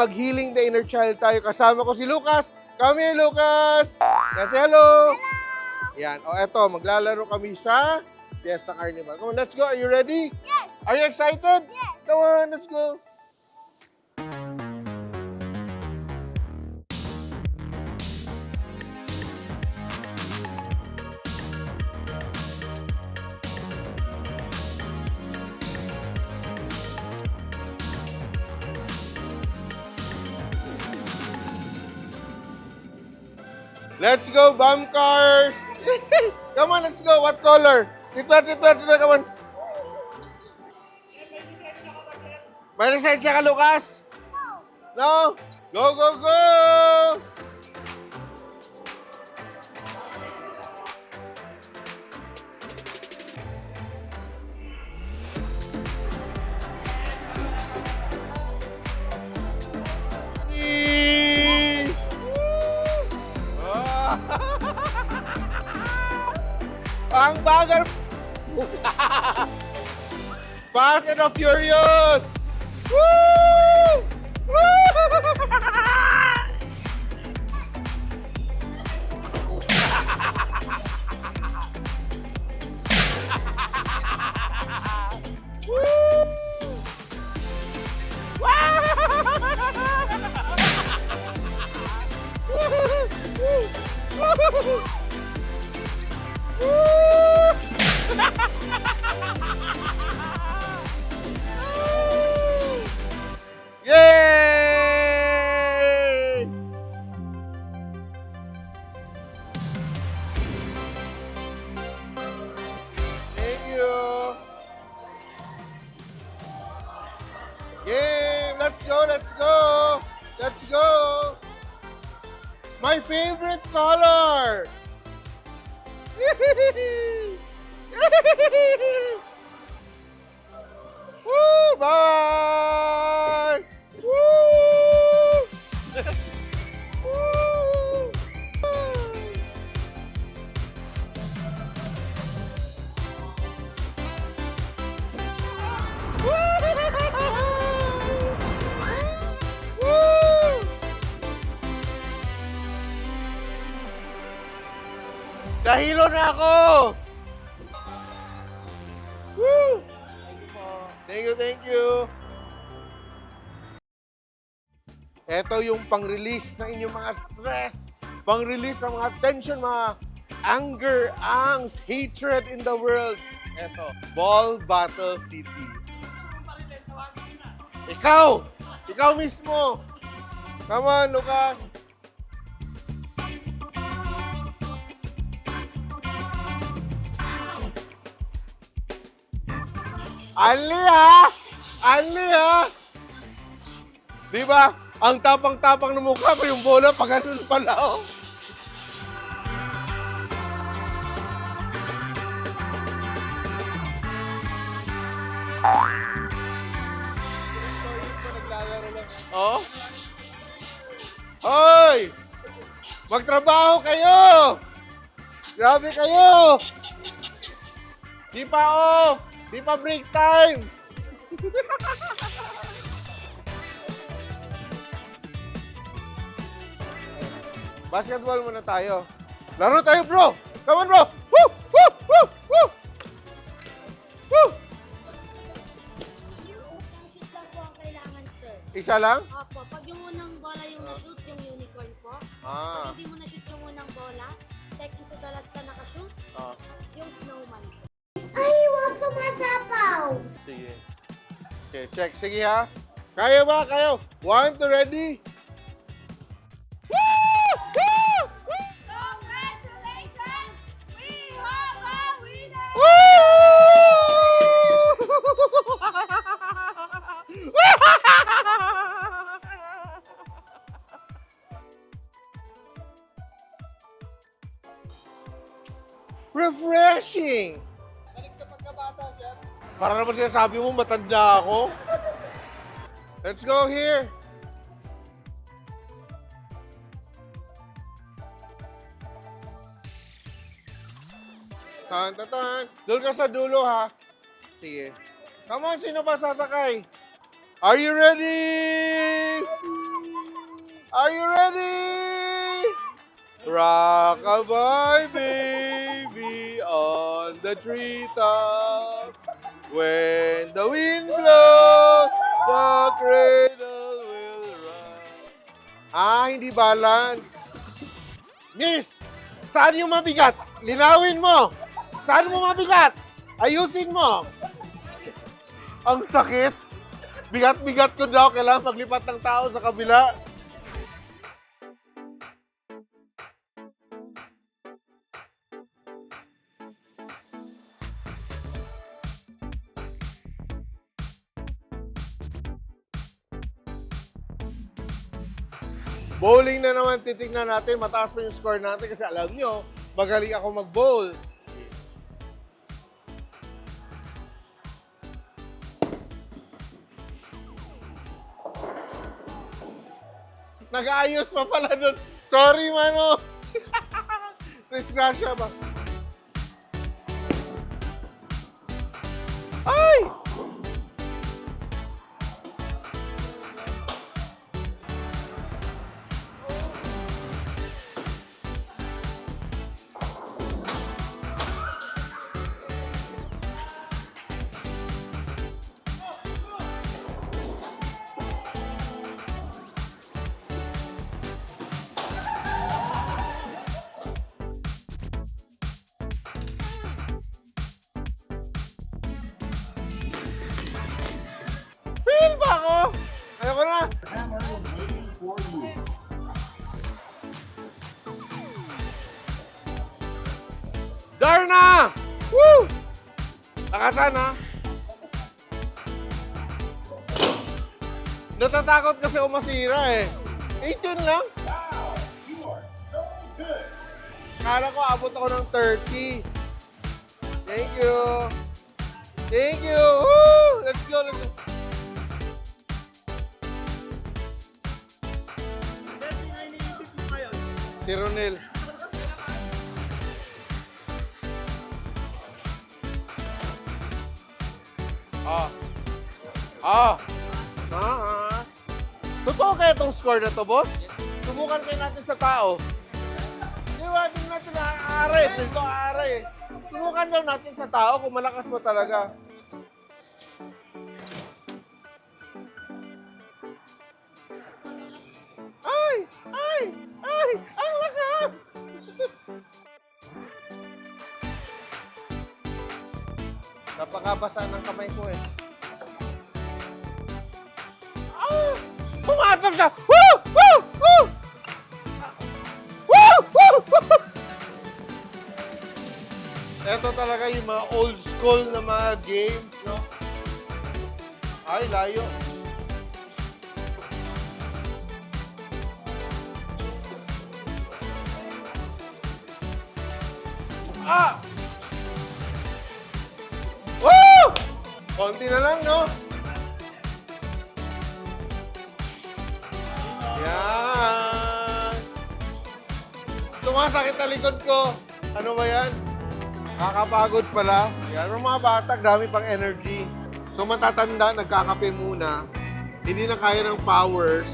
mag-healing the inner child tayo. Kasama ko si Lucas. Come here, Lucas! Yan, say hello! Yan, o eto, maglalaro kami sa Fiesta Carnival. Come on, let's go. Are you ready? Yes! Are you excited? Yes! Come on, let's go. Let's go, bomb cars! Come on, let's go. What color? Sit back, come on. May lisensya ka, Lucas? No? Go, go, go! Yee! Ah! Ang bagal! Fast and the Furious! Woo! Yay! Thank you. Game. Let's go. Let's go. Let's go. My favorite color. Woo! Bye! Woo! Woo! Woo! Dahilo na ako! Woo! Thank you, thank you. Ito yung pang-release ng inyong mga stress, pang-release ng mga tension, mga anger, angst, hatred in the world. Ito, Ball Battle City. Ikaw! Ikaw mismo! Come on, Lucas! Ali ha! Ali ha! Di ba? Ang tapang-tapang ng mukha ko yung bola pag ganun pala oh. Oh? Hoy! Magtrabaho kayo! Grabe kayo! Di pa off! Di pa break time! Basketball muna tayo. Laro tayo, bro! Come on, bro! Woo! Woo! Woo! Woo! Woo! Isang shoot lang po ang kailangan, sir. Isa lang? Opo, pag yung unang bola yung na-shoot, yung unicorn po. Ah. Pag hindi mo na-shoot yung unang bola, check into the last ka nakashoot, Ah. yung snowman po. Ay, wag sumasapaw! Sige. Okay, check. Sige ha. Kaya ba? Kayo? 1, 2, ready? Woo! Woo! Congratulations! We have a winner! Refreshing! Balik sa pagkabata, Chef. Para naman sinasabi mo, matanda ako. Let's go here. Tan, tan, tan. Doon ka sa dulo, ha? Sige. Come on, sino pa sasakay? Are you ready? Are you ready? Rockabye, baby, on the treetop. When the wind blows, the cradle will rock. Hindi balance. Miss, saan yung mabigat? Linawin mo. Saan mo mabigat? Ayusin mo. Ang sakit. Bigat-bigat ko daw. Kailangan paglipat ng tao sa kabila. Bowling na naman, titignan natin. Mataas pa yung score natin kasi alam nyo, magaling ako mag-bowl. Nag-aayos pa pala doon. Sorry, mano. Disgrasya ba? Ay! Feel ba ako? Ayoko na. Darna! Woo! Lakasan ha. Natatakot kasi ako masira eh. 18 lang. Kala ko abot ako ng 30. Thank you. Thank you. Woo! Let's go, let's go. Si Ronel. Totoo kaya itong score na to, boss? Subukan kayo natin sa tao. Di ba, din natin aaray. Ito aaray. Subukan daw natin sa tao kung malakas mo talaga. Ay! Ay! Ay! Ang lakas! Napakabasa ng kamay ko eh. Ah! Pumasok siya! Woo! Woo! Woo! Woo! Woo! Woo! Ito talaga yung mga old school na mga games, no? Ay, layo. Ah! Woo! Konti na lang, no? Yan. Sumasakit na likod ko. Ano ba yan? Nakakapagod pala. Yan, yung mga bata, dami pang energy. So matatanda, nagkakape muna. Hindi na kaya ng powers.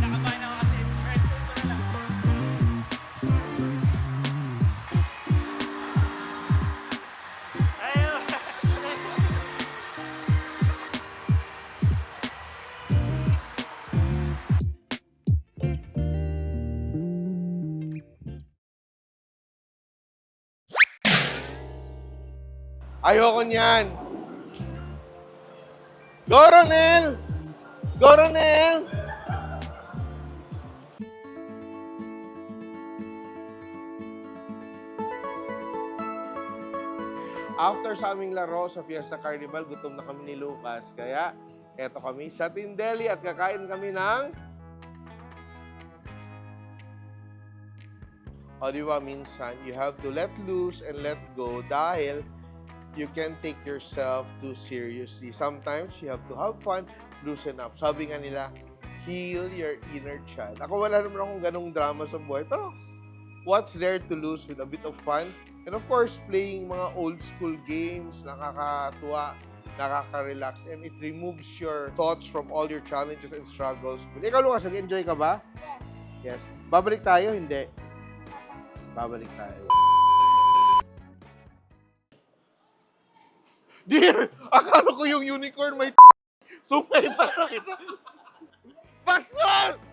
Nakabahan ako kasi first time ko na lang. Ayun. Ayoko niyan. Go, Ronel! Go, Ronel! After sa aming laro sa Fiesta Carnival, gutom na kami ni Lucas. Kaya, eto kami sa Tindeli at kakain kami ng O, di ba, minsan, you have to let loose and let go dahil you can take yourself too seriously. Sometimes, you have to have fun, loosen up. Sabi nga nila, heal your inner child. Ako, wala naman akong ganong drama sa buhay. Pero, what's there to lose with a bit of fun? And of course, playing mga old school games, nakakatuwa, nakaka-relax, and it removes your thoughts from all your challenges and struggles. Ikaw, Lucas, nag-enjoy ka ba? Yes. Yes. Babalik tayo? Hindi. Babalik tayo. Dear, akala ko yung unicorn may sumay pa lang isa. Bastos!